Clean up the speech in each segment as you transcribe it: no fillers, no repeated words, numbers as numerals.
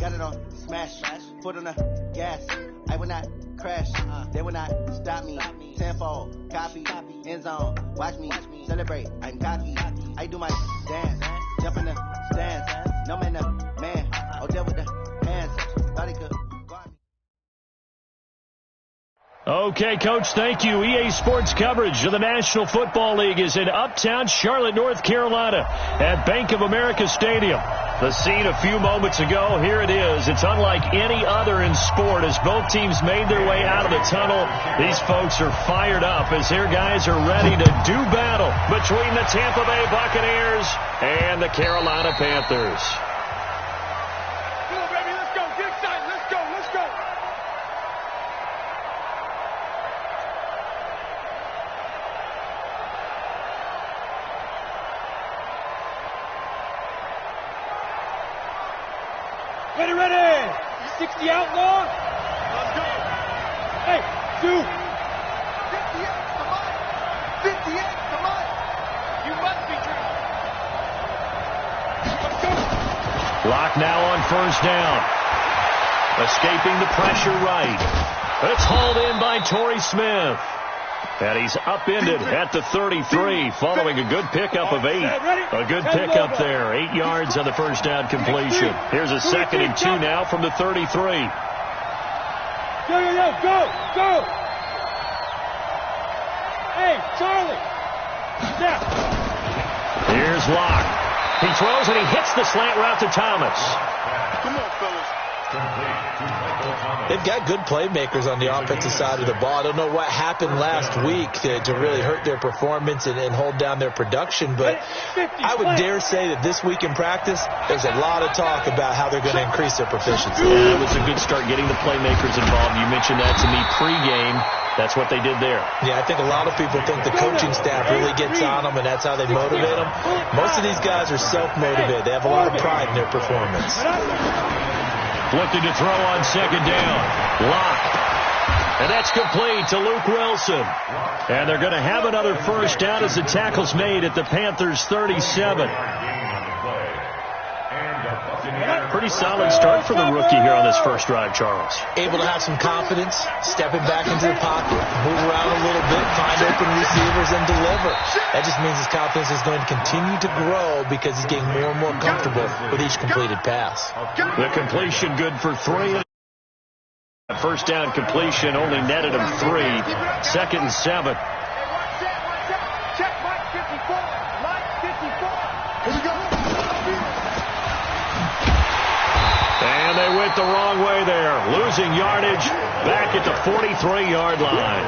got it on smash, foot on the gas. I will not crash, they will not stop me. Tenfold, copy, end zone, watch me celebrate. I'm cocky, I do my dance, jump in the stands. No man, the man, oh, deal with the hands. Thought he could guard me. Okay, Coach, thank you. EA Sports coverage of the National Football League is in uptown Charlotte, North Carolina at Bank of America Stadium. The scene a few moments ago, here it is. It's unlike any other in sport as both teams made their way out of the tunnel. These folks are fired up as their guys are ready to do battle between the Tampa Bay Buccaneers and the Carolina Panthers. Come on, baby, let's go. Get excited. Let's go. Let's go. Ready, ready. 60 outlaw. Let's go. Hey, 2. 58, come on. 58, come on. You must be dreaming. Let's go. Lock now on first down. Escaping the pressure right. It's hauled in by Torrey Smith. And he's upended at the 33 following a good pickup of 8. A good pickup there. 8 yards on the first down completion. Here's a 2nd and 2 now from the 33. Go. Hey, Charlie. Now. Here's Locke. He throws and he hits the slant route to Thomas. Come on, fellas. They've got good playmakers on the offensive side of the ball. I don't know what happened last week to really hurt their performance and hold down their production, but I would dare say that this week in practice, there's a lot of talk about how they're going to increase their proficiency. Yeah, it was a good start getting the playmakers involved. You mentioned that to me pregame. That's what they did there. Yeah, I think a lot of people think the coaching staff really gets on them, and that's how they motivate them. Most of these guys are self-motivated. They have a lot of pride in their performance. Looking to throw on 2nd down. Locke. And that's complete to Luke Wilson. And they're going to have another first down as the tackle's made at the Panthers' 37. Pretty solid start for the rookie here on this first drive, Charles. Able to have some confidence, stepping back into the pocket, move around a little bit, find open receivers, and deliver. That just means his confidence is going to continue to grow because he's getting more and more comfortable with each completed pass. The completion good for 3. First down completion only netted him 3. 2nd and 7. Check Mike 54. Mike 54. Here we go. And they went the wrong way there. Losing yardage back at the 43-yard line.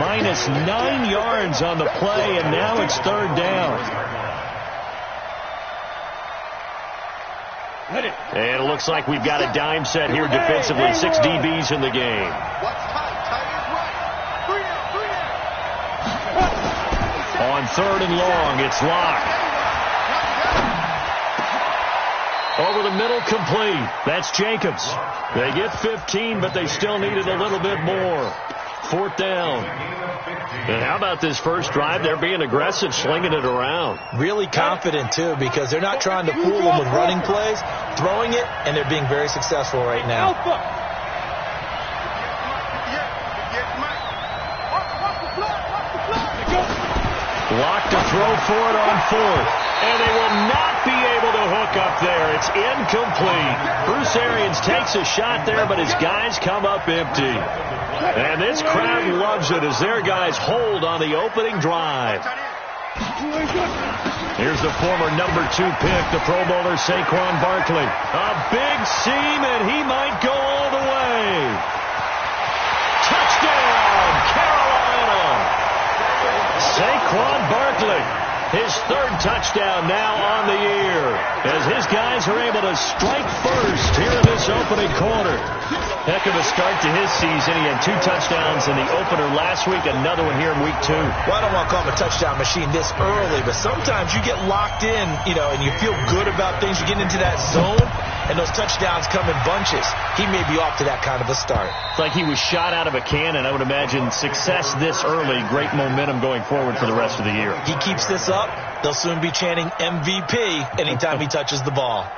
Minus 9 yards on the play, and now it's 3rd down. And it looks like we've got a dime set here defensively. 6 DBs in the game. On 3rd and long, it's Locke. Over the middle, complete. That's Jacobs. They get 15, but they still needed a little bit more. 4th down. And how about this first drive? They're being aggressive, slinging it around. Really confident, too, because they're not trying to fool them with running plays, throwing it, and they're being very successful right now. Locked to throw for it on 4th. And they will not be able to hook up there. It's incomplete. Bruce Arians takes a shot there, but his guys come up empty. And this crowd loves it as their guys hold on the opening drive. Here's the former number 2 pick, the Pro Bowler Saquon Barkley. A big seam, and he might go all the way. Touchdown, Carolina! Saquon Barkley. His 3rd touchdown now on the year as his guys are able to strike first here in this opening quarter. Heck of a start to his season. He had 2 touchdowns in the opener last week, another one here in week 2. Well, I don't want to call him a touchdown machine this early, but sometimes you get locked in, and you feel good about things. You get into that zone, and those touchdowns come in bunches. He may be off to that kind of a start. It's like he was shot out of a cannon. I would imagine success this early, great momentum going forward for the rest of the year. He keeps this up, they'll soon be chanting MVP anytime he touches the ball.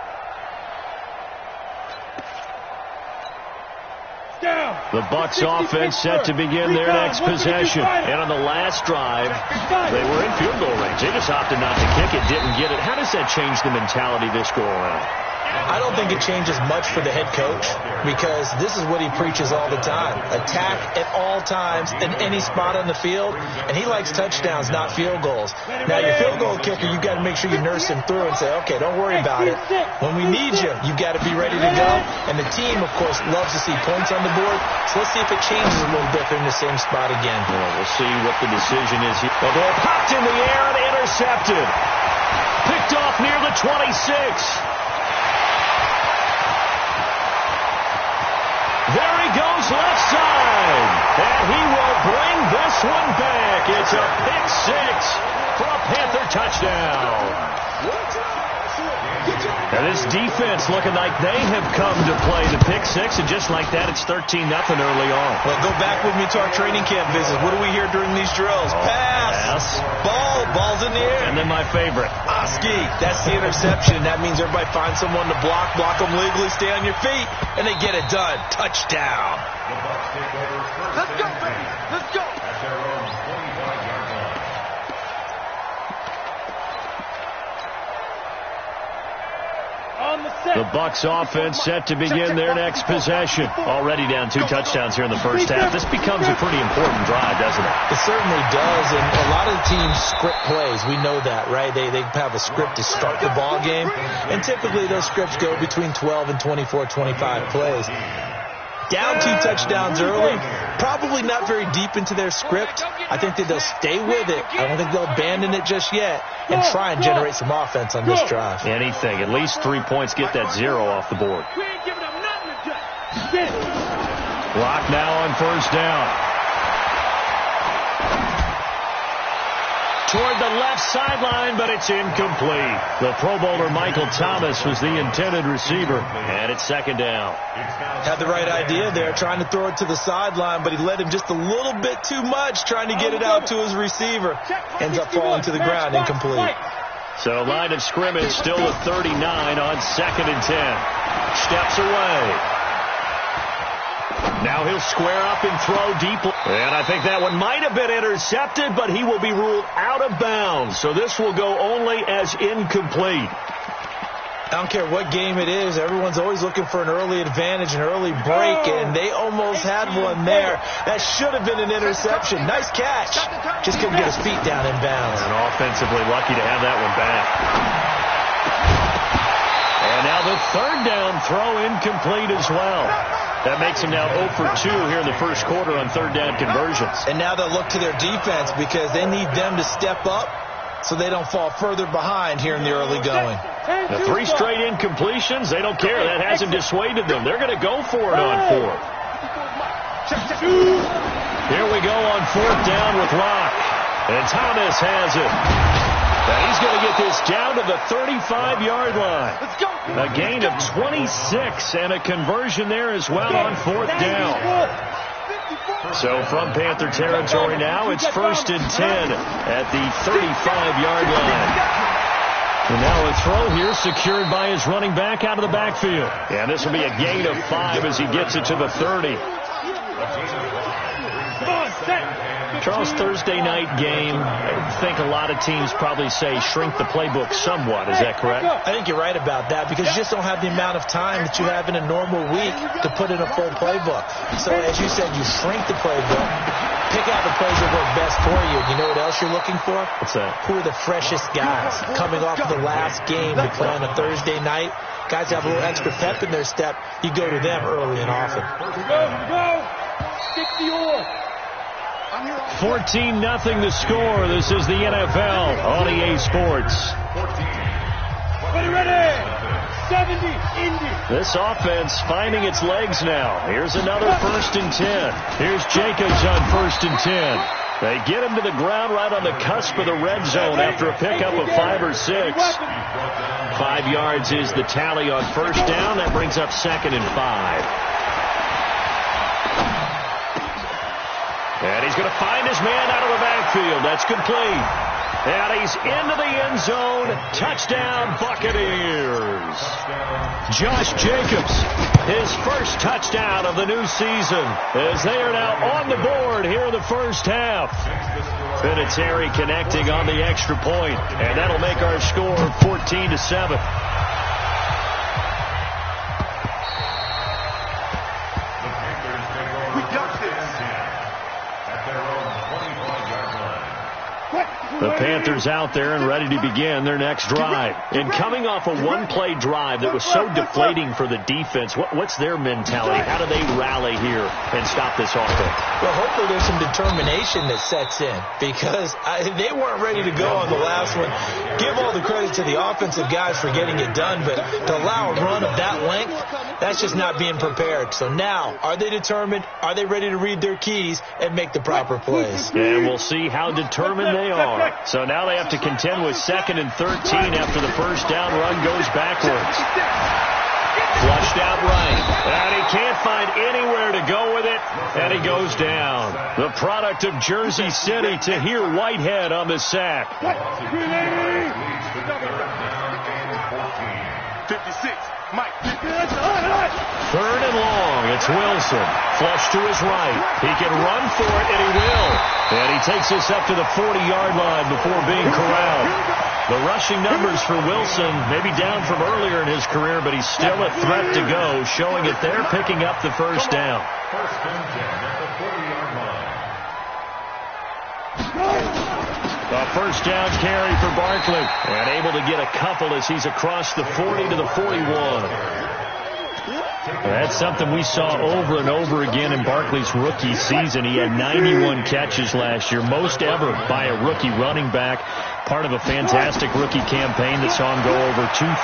The Bucs offense set to begin their next possession. And on the last drive, they were in field goal range. They just opted not to kick it, didn't get it. How does that change the mentality this go around? I don't think it changes much for the head coach because this is what he preaches all the time. Attack at all times in any spot on the field, and he likes touchdowns, not field goals. Now, your field goal kicker, you've got to make sure you nurse him through and say, okay, don't worry about it. When we need you, you've got to be ready to go. And the team, of course, loves to see points on the board, so let's see if it changes a little bit in the same spot again. Well, we'll see what the decision is here. The ball popped in the air and intercepted. Picked off near the 26. There he goes left side, and he will bring this one back. It's a pick six for a Panther touchdown. And this defense looking like they have come to play the pick six, and just like that, it's 13-0 early on. Well, go back with me to our training camp visits. What do we hear during these drills? Pass. Ball's in the air. And then my favorite. Oski. That's the interception. That means everybody finds someone to block them legally, stay on your feet, and they get it done. Touchdown. Let's go, baby. Let's go. The Bucs offense set to begin their next possession. Already down 2 touchdowns here in the first half. This becomes a pretty important drive, doesn't it? It certainly does, and a lot of the teams script plays. We know that, right? They have a script to start the ball game, and typically those scripts go between 12 and 24, 25 plays. Down 2 touchdowns early, probably not very deep into their script. I think that they'll stay with it. I don't think they'll abandon it just yet and try and generate some offense on this drive. Anything. At least 3 points, get that 0 off the board. Clock now on first down. Toward the left sideline, but it's incomplete. The Pro Bowler Michael Thomas was the intended receiver, and it's second down. Had the right idea there, trying to throw it to the sideline, but he led him just a little bit too much, trying to get it out to his receiver. Ends up falling to the ground, incomplete. So line of scrimmage still at 39 on second and 10. Steps away. Now he'll square up and throw deep. And I think that one might have been intercepted, but he will be ruled out of bounds. So this will go only as incomplete. I don't care what game it is. Everyone's always looking for an early advantage, an early break, and they almost had one there. That should have been an interception. Nice catch. Just couldn't get his feet down in bounds. And offensively lucky to have that one back. And now the third down throw incomplete as well. That makes him now 0 for 2 here in the first quarter on third down conversions. And now they'll look to their defense because they need them to step up so they don't fall further behind here in the early going. The 3 straight incompletions, they don't care. That hasn't dissuaded them. They're going to go for it on 4th. Here we go on 4th down with Locke. And Thomas has it. And he's going to get this down to the 35-yard line. A gain of 26 and a conversion there as well on 4th down. So from Panther territory now, it's 1st and 10 at the 35-yard line. And now a throw here secured by his running back out of the backfield. And this will be a gain of 5 as he gets it to the 30. Charles, Thursday night game, I think a lot of teams probably say shrink the playbook somewhat. Is that correct? I think you're right about that because you just don't have the amount of time that you have in a normal week to put in a full playbook. So as you said, you shrink the playbook, pick out the plays that work best for you. You know what else you're looking for? What's that? Who are the freshest guys coming off of the last game to play on a Thursday night? Guys have a little extra pep in their step. You go to them early and often. Go! Stick the oar! 14-0 the score. This is the NFL on EA Sports. Ready! 70, Indy. This offense finding its legs now. Here's another 1st and 10. Here's Jacobs on 1st and 10. They get him to the ground right on the cusp of the red zone after a pickup of 5 or 6. 5 yards is the tally on 1st down. That brings up 2nd and 5. And he's going to find his man out of the backfield. That's complete. And he's into the end zone. Touchdown, Buccaneers. Josh Jacobs, his Bengals' first touchdown of the new season as they are now on the board here in the first half. Vinatieri connecting on the extra point, and that'll make our score 14-7. The Panthers out there and ready to begin their next drive. And coming off a one-play drive that was so deflating for the defense, what's their mentality? How do they rally here and stop this offense? Well, hopefully there's some determination that sets in because they weren't ready to go on the last one. Give all the credit to the offensive guys for getting it done, but to allow a run of that length, that's just not being prepared. So now, are they determined? Are they ready to read their keys and make the proper plays? And we'll see how determined they are. So now they have to contend with 2nd and 13 after the first down run goes backwards. Flushed out right. And he can't find anywhere to go with it. And he goes down. The product of Jersey City, Tahir Whitehead on the sack. 56. Mike. 3rd and long. It's Wilson. Flush to his right. He can run for it, and he will. And he takes this up to the 40-yard line before being corralled. The rushing numbers for Wilson maybe down from earlier in his career, but he's still a threat to go, showing that they're picking up the first down. A first down carry for Barkley, and able to get a couple as he's across the 40 to the 41. That's something we saw over and over again in Barkley's rookie season. He had 91 catches last year, most ever by a rookie running back, part of a fantastic rookie campaign that saw him go over 2,000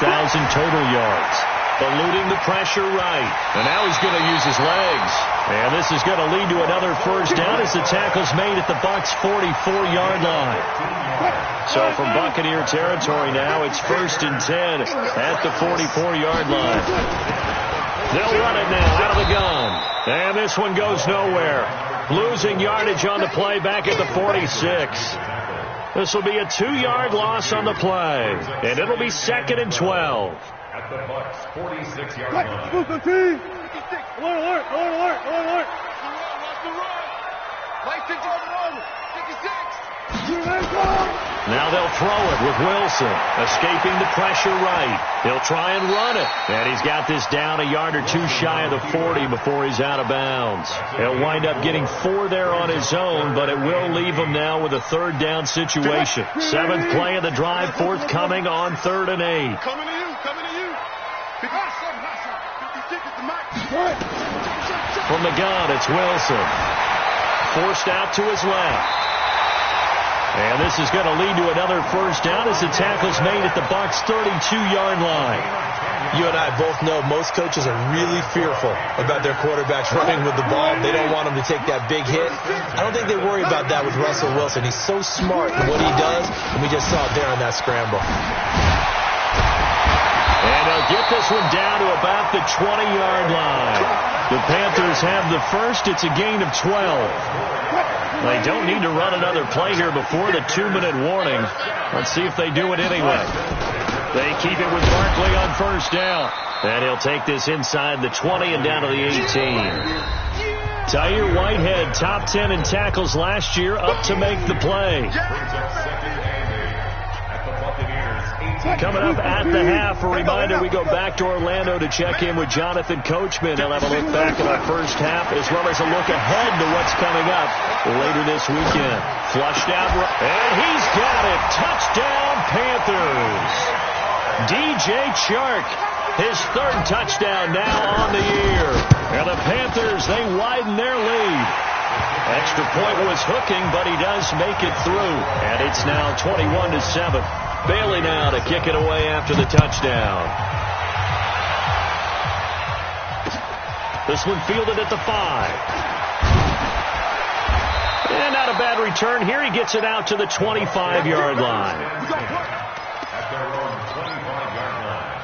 total yards. Eluding the pressure right, and now he's going to use his legs. And this is going to lead to another first down as the tackle's made at the Bucs' 44-yard line. So from Buccaneer territory now, it's 1st and 10 at the 44-yard line. They'll run it now out of the gun. And this one goes nowhere. Losing yardage on the play back at the 46. This will be a 2-yard loss on the play. And it'll be 2nd and 12. At the Bucs' 46-yard line. Alert, alert, alert, alert. Watch the run. License on the run. 56. Now they'll throw it with Wilson, escaping the pressure right. He'll try and run it. And he's got this down a yard or two shy of the 40 before he's out of bounds. He'll wind up getting 4 there on his own, but it will leave him now with a 3rd down situation. 7th play of the drive, forthcoming on 3rd and 8. Coming to you, coming to you. 56 is the mark. From the gun, it's Wilson. Forced out to his left. And this is going to lead to another first down as the tackle's made at the Bucs' 32-yard line. You and I both know most coaches are really fearful about their quarterbacks running with the ball. They don't want him to take that big hit. I don't think they worry about that with Russell Wilson. He's so smart in what he does, and we just saw it there on that scramble. And they'll get this one down to about the 20-yard line. The Panthers have the first. It's a gain of 12. They don't need to run another play here before the 2-minute warning. Let's see if they do it anyway. They keep it with Barkley on first down. And he'll take this inside the 20 and down to the 18. Tahir Whitehead, top 10 in tackles last year, up to make the play. Coming up at the half, a reminder, we go back to Orlando to check in with Jonathan Coachman. He'll have a look back at our first half as well as a look ahead to what's coming up later this weekend. Flushed out, and he's got it. Touchdown, Panthers. DJ Chark, his 3rd touchdown now on the year. And the Panthers, they widen their lead. Extra point was hooking, but he does make it through. And it's now 21-7. Bailey now to kick it away after the touchdown. This one fielded at the 5. And not a bad return here. He gets it out to the 25-yard line. At their own 25-yard line.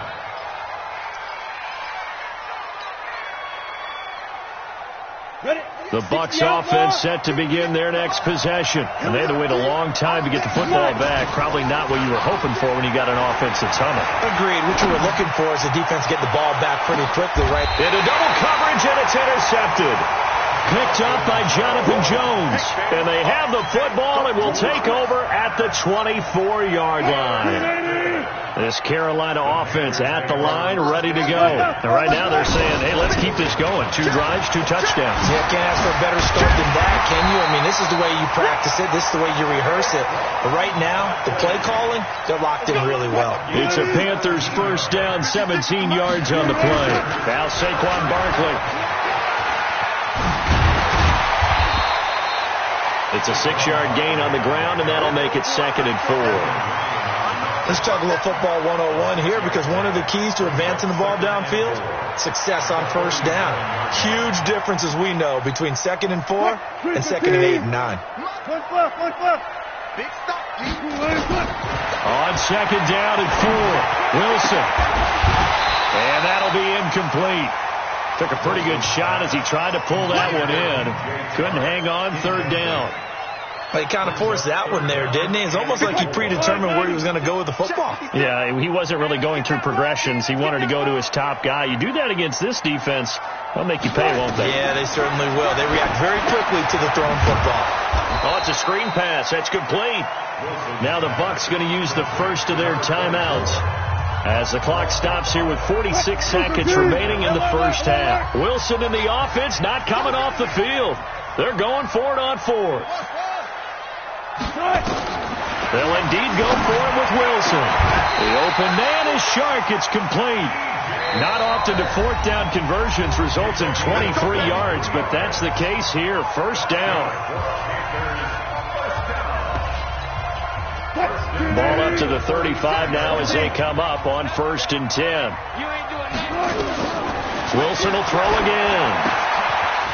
2 The Bucs offense set to begin their next possession. And they had to wait a long time to get the football back. Probably not what you were hoping for when you got an offense that's humming. Agreed. What you were looking for is the defense get the ball back pretty quickly, right? Into double coverage, and it's intercepted. Picked up by Jonathan Jones. And they have the football and will take over at the 24-yard line. This Carolina offense at the line, ready to go. And right now they're saying, hey, let's keep this going. 2 drives, 2 touchdowns. Yeah, can't ask for a better start than that, can you? I mean, this is the way you practice it. This is the way you rehearse it. But right now, the play calling, they're locked in really well. It's a Panthers first down, 17 yards on the play. Now Saquon Barkley. It's a 6-yard gain on the ground, and that'll make it 2nd and 4. Let's talk a little football 101 here, because one of the keys to advancing the ball downfield, success on first down. Huge difference, as we know, between 2nd and 4 and 2nd and 8 and 9. On 2nd down and 4, Wilson. And that'll be incomplete. Took a pretty good shot as he tried to pull that one in. Couldn't hang on 3rd down. He kind of forced that one there, didn't he? It's almost like he predetermined where he was going to go with the football. Yeah, he wasn't really going through progressions. He wanted to go to his top guy. You do that against this defense, they'll make you pay, won't they? Yeah, they certainly will. They react very quickly to the thrown football. Oh, it's a screen pass. That's complete. Now the Bucs going to use the first of their timeouts as the clock stops here with 46 seconds remaining in the first half. Wilson in the offense, not coming off the field. They're going for it on 4th. They'll indeed go for it with Wilson. The open man is Shark. It's complete. Not often do 4th down conversions result in 23 yards, but that's the case here. First down. Ball up to the 35 now as they come up on 1st and 10. Wilson will throw again.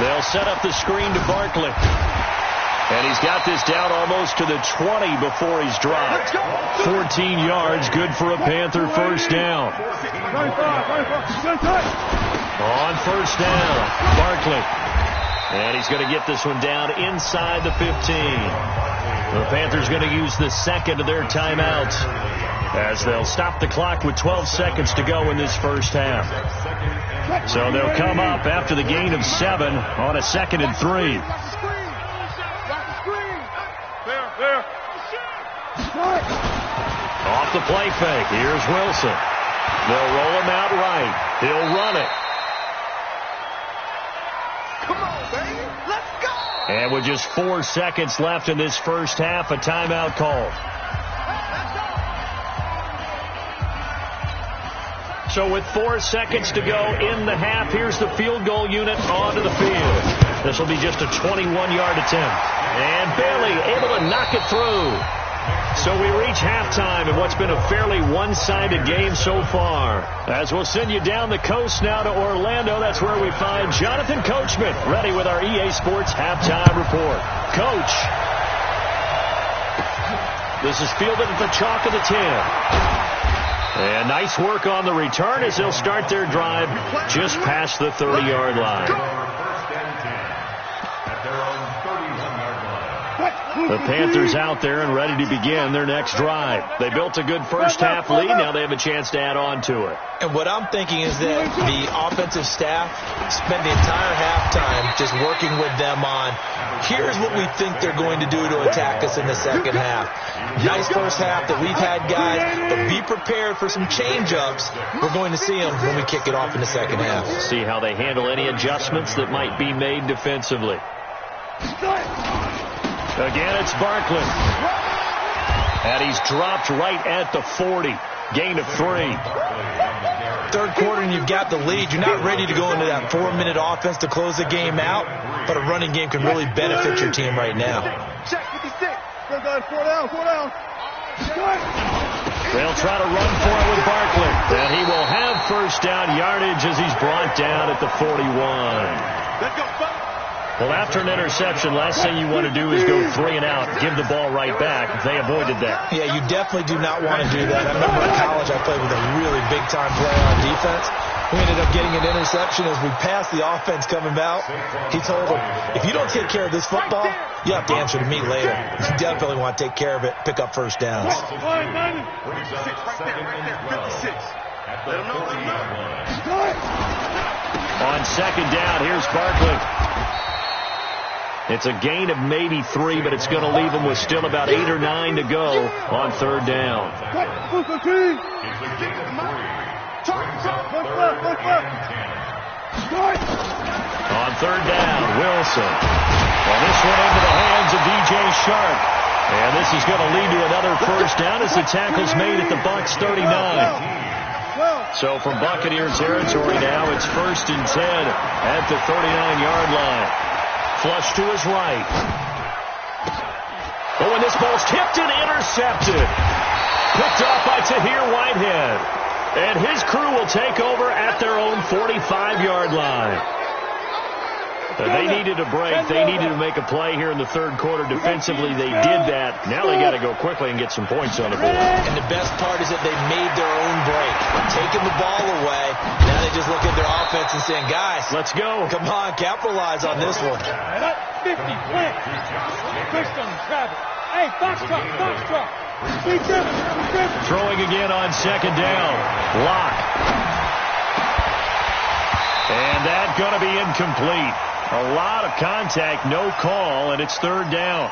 They'll set up the screen to Barkley. And he's got this down almost to the 20 before he's dropped. 14 yards, good for a Panther first down. On 1st down, Barkley. And he's going to get this one down inside the 15. The Panthers going to use the 2nd of their timeouts as they'll stop the clock with 12 seconds to go in this first half. So they'll come up after the gain of 7 on a 2nd and 3. Off the play fake. Here's Wilson. They'll roll him out right. He'll run it. Come on, baby. Let's go. And with just 4 seconds left in this first half, a timeout called. So with 4 seconds to go in the half, here's the field goal unit onto the field. This will be just a 21-yard attempt. And Bailey able to knock it through. So we reach halftime in what's been a fairly one-sided game so far. As we'll send you down the coast now to Orlando, that's where we find Jonathan Coachman ready with our EA Sports halftime report. Coach, this is fielded at the chalk of the 10. And nice work on the return as they'll start their drive just past the 30-yard line. The Panthers out there and ready to begin their next drive. They built a good first half lead. Now they have a chance to add on to it. And what I'm thinking is that the offensive staff spent the entire halftime just working with them on, here's what we think they're going to do to attack us in the second half. Nice first half that we've had, guys, but be prepared for some change-ups. We're going to see them when we kick it off in the second half. See how they handle any adjustments that might be made defensively. Again, it's Barkley. And he's dropped right at the 40. Gain of 3. Third quarter and you've got the lead. You're not ready to go into that 4-minute offense to close the game out, but a running game can really benefit your team right now. Check 56. Go down, 4 down, 4 down. They'll try to run for it with Barkley. And he will have first down yardage as he's brought down at the 41. Let's go, buddy. Well, after an interception, last thing you want to do is go 3 and out, give the ball right back. They avoided that. Yeah, you definitely do not want to do that. I remember in college I played with a really big-time player on defense. We ended up getting an interception as we passed the offense coming out. He told him, if you don't take care of this football, you have to answer to me later. You definitely want to take care of it, pick up first downs. 56 right there, 56. Let him know, let him know. On second down, here's Barkley. It's a gain of maybe 3, but it's going to leave him with still about 8 or 9 to go on third down. On third down, Wilson. And this one into the hands of DJ Shark. And this is going to lead to another first down as the tackle's made at the Bucs 39. So from Buccaneer territory now, it's 1st and 10 at the 39-yard line. Flush to his right. Oh, and this ball's tipped and intercepted. Picked off by Tahir Whitehead. And his crew will take over at their own 45-yard line. They needed a break. They needed to make a play here in the third quarter. Defensively, they did that. Now they got to go quickly and get some points on the board. And the best part is that they made their own break. Taking the ball away. Now they just look at their offense and saying, guys, let's go. Come on, capitalize on this one. 50, plant. Twist on Travis. Hey, Foxtrot. Throwing again on second down. Lock. And that's going to be incomplete. A lot of contact, no call, and it's third down.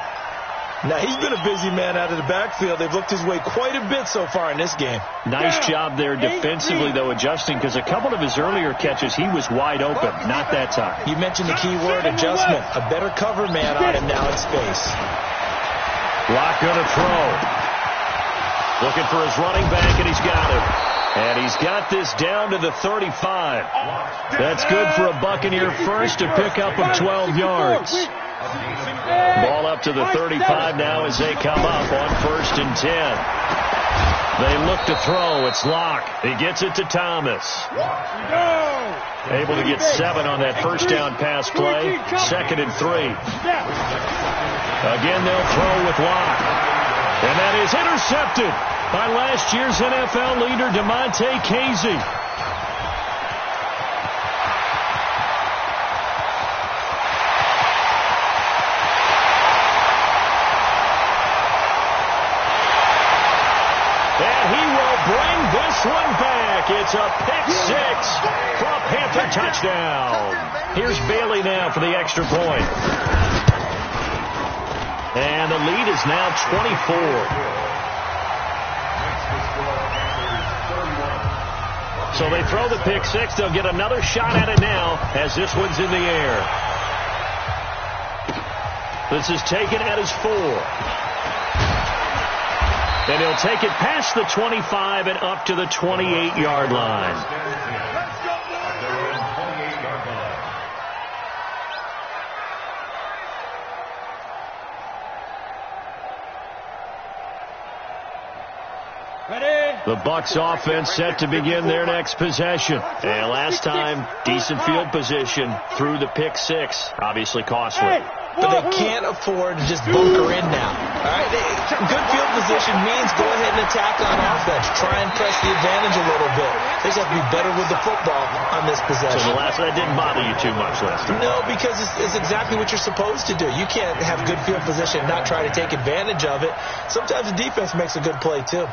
Now, he's been a busy man out of the backfield. They've looked his way quite a bit so far in this game. Nice job there defensively, though, adjusting, because a couple of his earlier catches, he was wide open. Not that time. You mentioned the key word, adjustment. A better cover man on him now in space. Lock going to throw. Looking for his running back, and he's got him. And he's got this down to the 35. That's good for a Buccaneer first, a pickup of 12 yards. Ball up to the 35 now as they come up on 1st and 10. They look to throw. It's Lock. He gets it to Thomas. Able to get 7 on that first down pass play. 2nd and 3. Again, they'll throw with Lock. And that is intercepted by last year's NFL leader, DeMonte Casey. And he will bring this one back. It's a pick 6 for a Panther touchdown. Here's Bailey now for the extra point. And the lead is now 24. So they throw the pick 6. They'll get another shot at it now as this one's in the air. This is taken at his 4. And he'll take it past the 25 and up to the 28-yard line. The Bucs offense set to begin their next possession. And last time, decent field position through the pick 6. Obviously costly. But they can't afford to just bunker in now. All right? Good field position means go ahead and attack on offense. Try and press the advantage a little bit. They just have to be better with the football on this possession. So that didn't bother you too much last time? No, because it's exactly what you're supposed to do. You can't have good field position and not try to take advantage of it. Sometimes the defense makes a good play, too.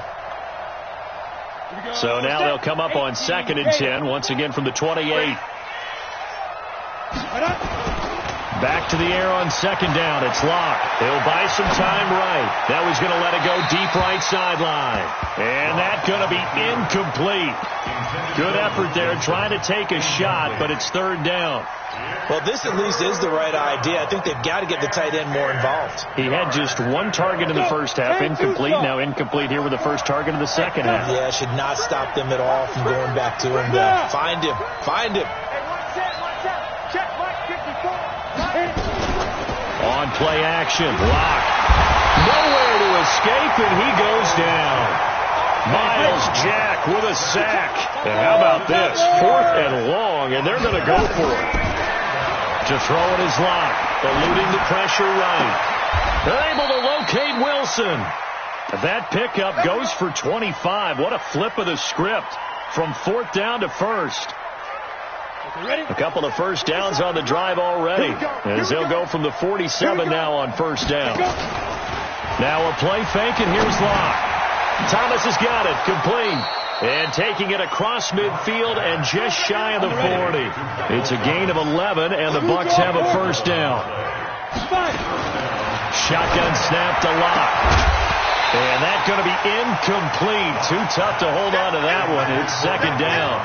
So now they'll come up on 2nd and 10, once again from the 28. Back to the air on 2nd down. It's Lock. He'll buy some time right. Now he's going to let it go deep right sideline. And that's going to be incomplete. Good effort there trying to take a shot, but it's 3rd down. Well, this at least is the right idea. I think they've got to get the tight end more involved. He had just 1 target in the first half, incomplete. Now incomplete here with the first target of the second half. Yeah, should not stop them at all from going back to him. Find him. Find him. On play action, Lock. Nowhere to escape, and he goes down. Miles Jack with a sack. And how about this? 4th and long, and they're going to go for it. To throw it is Lock, eluding the pressure right. They're able to locate Wilson. That pickup goes for 25. What a flip of the script from 4th down to 1st. A couple of first downs on the drive already, as they'll go from the 47 now on first down. Now a play fake, and here's Locke. Thomas has got it, complete. And taking it across midfield and just shy of the 40. It's a gain of 11, and the Bucs have a first down. Shotgun snap to Locke. And that's going to be incomplete. Too tough to hold on to that one. It's second down.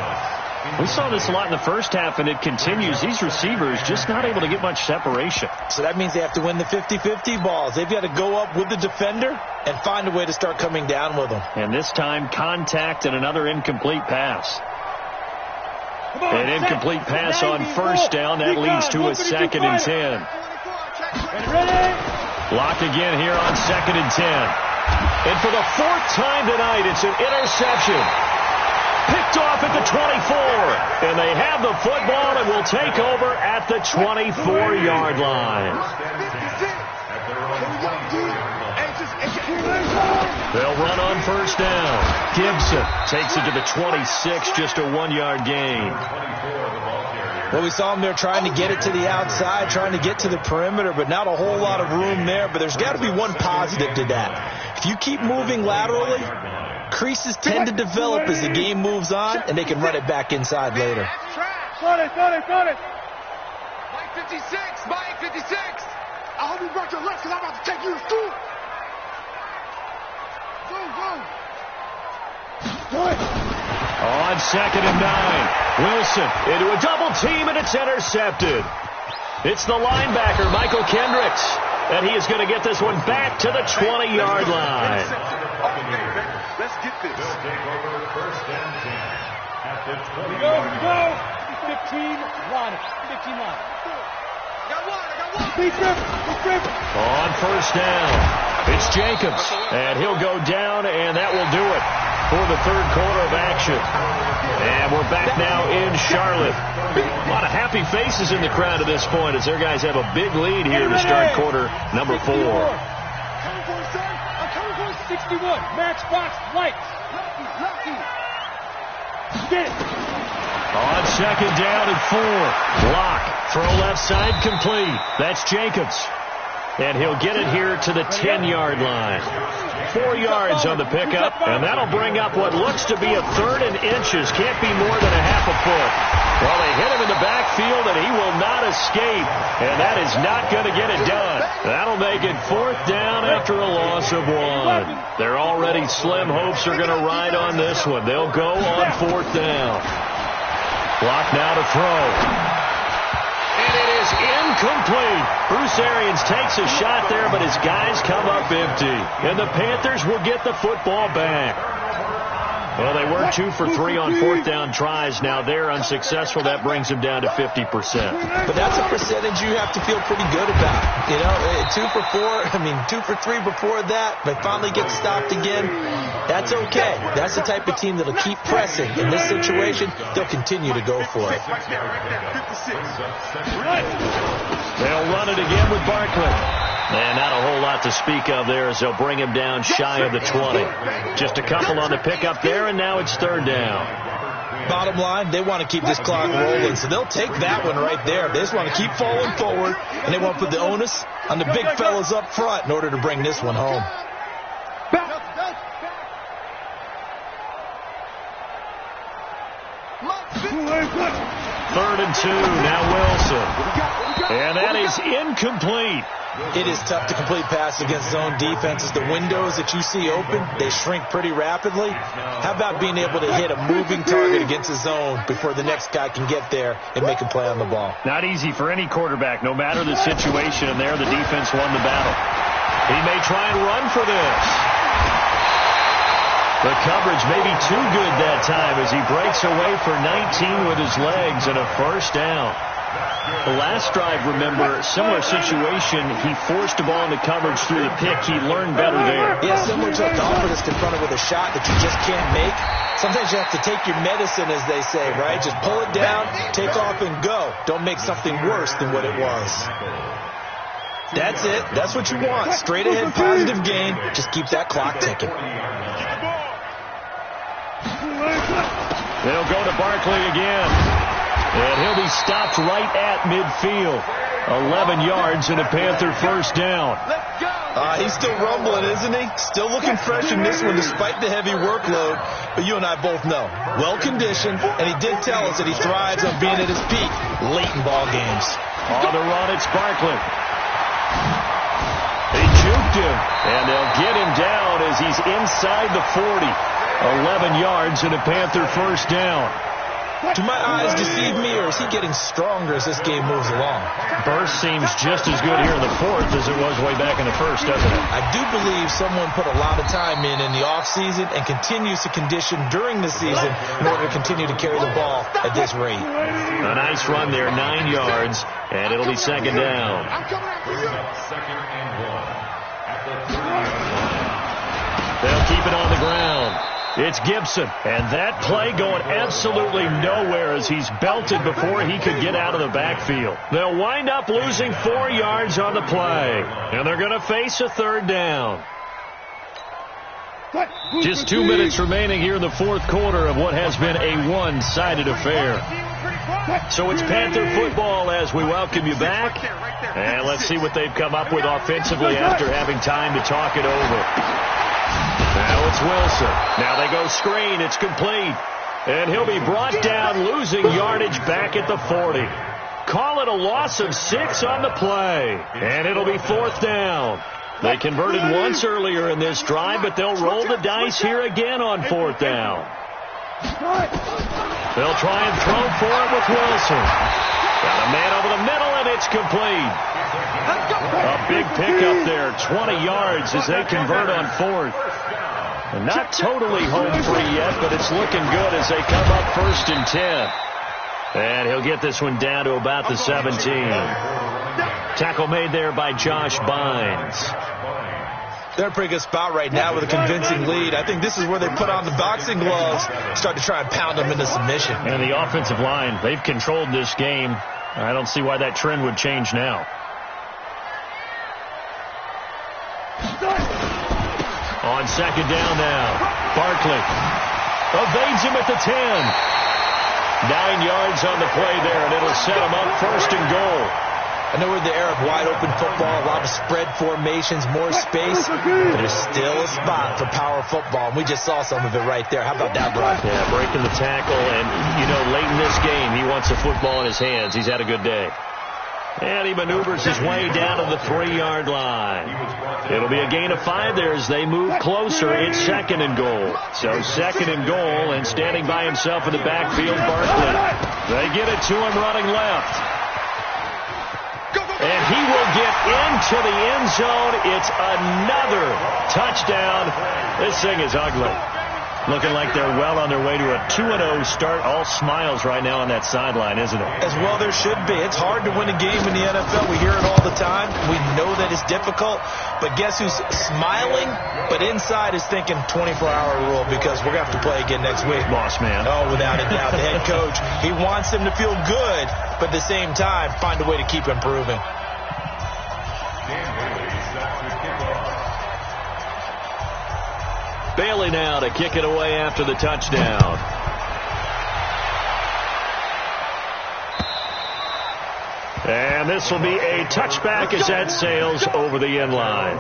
We saw this a lot in the first half, and it continues. These receivers just not able to get much separation. So that means they have to win the 50-50 balls. They've got to go up with the defender and find a way to start coming down with them. And this time, contact and another incomplete pass. An incomplete pass on first down. That leads to a 2nd and 10. Block again here on 2nd and 10. And for the 4th time tonight, it's an interception. Picked off at the 24. And they have the football and will take over at the 24-yard line. They'll run on first down. Gibson takes it to the 26, just a 1-yard gain. Well, we saw them there trying to get it to the outside, trying to get to the perimeter, but not a whole lot of room there. But there's got to be one positive to that. If you keep moving laterally, creases tend to develop as the game moves on, and they can run it back inside later. Got it. Mike 56. I hope you brought your left, because I'm about to take you to school. Go. On 2nd and 9, Wilson into a double team, and it's intercepted. It's the linebacker, Michael Kendricks, and he is going to get this one back to the 20-yard line. Okay, let's get this. First and 10 at the 20. Go. 15 line. Got one. On first down, it's Jacobs, and he'll go down, and that will do it for the 3rd quarter of action. And we're back now in Charlotte. A lot of happy faces in the crowd at this point as their guys have a big lead here to start quarter number 4. 61. Matchbox lights. Lucky. Get it. On 2nd down and 4. Block. Throw left side complete. That's Jacobs. And he'll get it here to the 10-yard line. 4 yards on the pickup, and that'll bring up what looks to be a 3rd and inches. Can't be more than a half a foot. Well, they hit him in the backfield, and he will not escape. And that is not going to get it done. That'll make it 4th down after a loss of 1. Their already slim hopes are going to ride on this one. They'll go on 4th down. Block now to throw. And it is incomplete. Bruce Arians takes a shot there, but his guys come up empty. And the Panthers will get the football back. Well, they were 2 for 3 on 4th down tries. Now they're unsuccessful. That brings them down to 50%. But that's a percentage you have to feel pretty good about. 2 for 3 before that, but finally get stopped again. That's okay. That's the type of team that'll keep pressing. In this situation, they'll continue to go for it. They'll run it again with Barkley. And not a whole lot to speak of there as they'll bring him down shy of the 20. Just a couple on the pickup there, and now it's 3rd down. Bottom line, they want to keep this clock rolling, so they'll take that one right there. They just want to keep falling forward, and they want to put the onus on the big fellas up front in order to bring this one home. 3rd and 2, now Wilson. And that is incomplete. It is tough to complete passes against zone defenses. The windows that you see open, they shrink pretty rapidly. How about being able to hit a moving target against a zone before the next guy can get there and make a play on the ball? Not easy for any quarterback, no matter the situation, and there the defense won the battle. He may try and run for this. The coverage may be too good that time as he breaks away for 19 with his legs and a first down. The last drive, remember, similar situation. He forced the ball into coverage through the pick. He learned better there. Yeah, similar to a golfer that's confronted with a shot that you just can't make. Sometimes you have to take your medicine, as they say, right? Just pull it down, take off, and go. Don't make something worse than what it was. That's it. That's what you want. Straight ahead, positive gain. Just keep that clock ticking. They'll go to Barkley again. And he'll be stopped right at midfield. 11 yards and a Panther first down. He's still rumbling, isn't he? Still looking fresh in this one despite the heavy workload. But you and I both know, well-conditioned, and he did tell us that he thrives on being at his peak late in ball games. On the run, it's Barkley. They juked him, and they'll get him down as he's inside the 40. 11 yards and a Panther first down. Do my eyes deceive me, or is he getting stronger as this game moves along? Burst seems just as good here in the fourth as it was way back in the first, doesn't it? I do believe someone put a lot of time in the offseason and continues to condition during the season in order to continue to carry the ball at this rate. A nice run there, 9 yards, and it'll be second down. They'll keep it on the ground. It's Gibson, and that play going absolutely nowhere as he's belted before he could get out of the backfield. They'll wind up losing 4 yards on the play, and they're going to face a third down. Just 2 minutes remaining here in the fourth quarter of what has been a one-sided affair. So it's Panther football as we welcome you back, and let's see what they've come up with offensively after having time to talk it over. Now it's Wilson. Now they go screen. It's complete. And he'll be brought down, losing yardage back at the 40. Call it a loss of 6 on the play. And it'll be fourth down. They converted once earlier in this drive, but they'll roll the dice here again on fourth down. They'll try and throw for it with Wilson. Got a man over the middle, and it's complete. A big pickup there, 20 yards as they convert on fourth. And not totally home free yet, but it's looking good as they come up first and 10. And he'll get this one down to about the 17. Tackle made there by Josh Bynes. They're in a pretty good spot right now with a convincing lead. I think this is where they put on the boxing gloves, start to try and pound them into submission. And the offensive line, they've controlled this game. I don't see why that trend would change now. On second down now, Barkley evades him at the 10. 9 yards on the play there, and it'll set him up first and goal. I know we're in the era of wide-open football, a lot of spread formations, more space, but there's still a spot for power football, and we just saw some of it right there. How about that run? Yeah, breaking the tackle, and, you know, late in this game, he wants the football in his hands. He's had a good day. And he maneuvers his way down to the 3-yard line. It'll be a gain of 5 there as they move closer. It's second and goal. So second and goal, and standing by himself in the backfield, Barkley. They get it to him running left. And he will get into the end zone. It's another touchdown. This thing is ugly. Looking like they're well on their way to a 2-0 start. All smiles right now on that sideline, isn't it? As well there should be. It's hard to win a game in the NFL. We hear it all the time. We know that it's difficult. But guess who's smiling? But inside is thinking 24-hour rule because we're going to have to play again next week. Boss man. Oh, without a doubt. The head coach, he wants them to feel good, but at the same time, find a way to keep improving. Bailey now to kick it away after the touchdown. And this will be a touchback as that sails over the end line.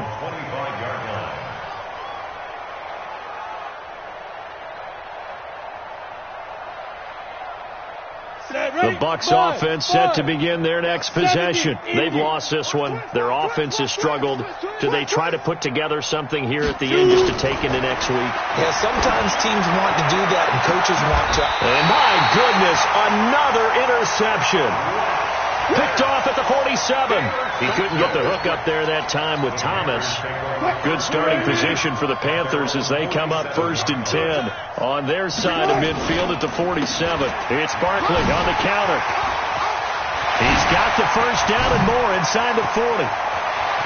The Bucs offense set to begin their next possession. They've lost this one. Their offense has struggled. Do they try to put together something here at the end just to take into next week? Yeah, sometimes teams want to do that and coaches want to. And my goodness, another interception. Picked off at the 47. He couldn't get the hook up there that time with Thomas. Good starting position for the Panthers as they come up first and 10 on their side of midfield at the 47. It's Barkley on the counter. He's got the first down and more inside the 40.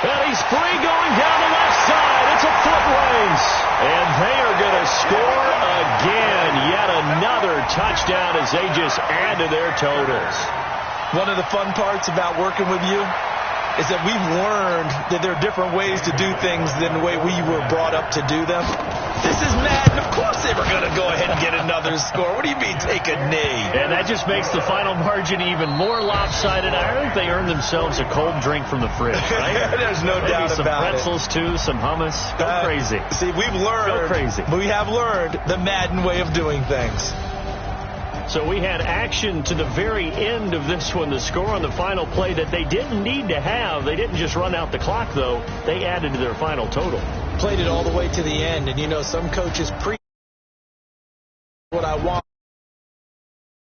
And he's free going down the left side. It's a foot race. And they are going to score again. Yet another touchdown as they just add to their totals. One of the fun parts about working with you, is that we've learned that there are different ways to do things than the way we were brought up to do them. This is Madden. Of course they were going to go ahead and get another score. What do you mean take a knee? And that just makes the final margin even more lopsided. I think they earned themselves a cold drink from the fridge, right? There's no Maybe doubt some about pretzels, too, some hummus. Go crazy. See, we've learned. Go crazy. We have learned the Madden way of doing things. So we had action to the very end of this one. The score on the final play that they didn't need to have. They didn't just run out the clock, though. They added to their final total. Played it all the way to the end. And, you know, some coaches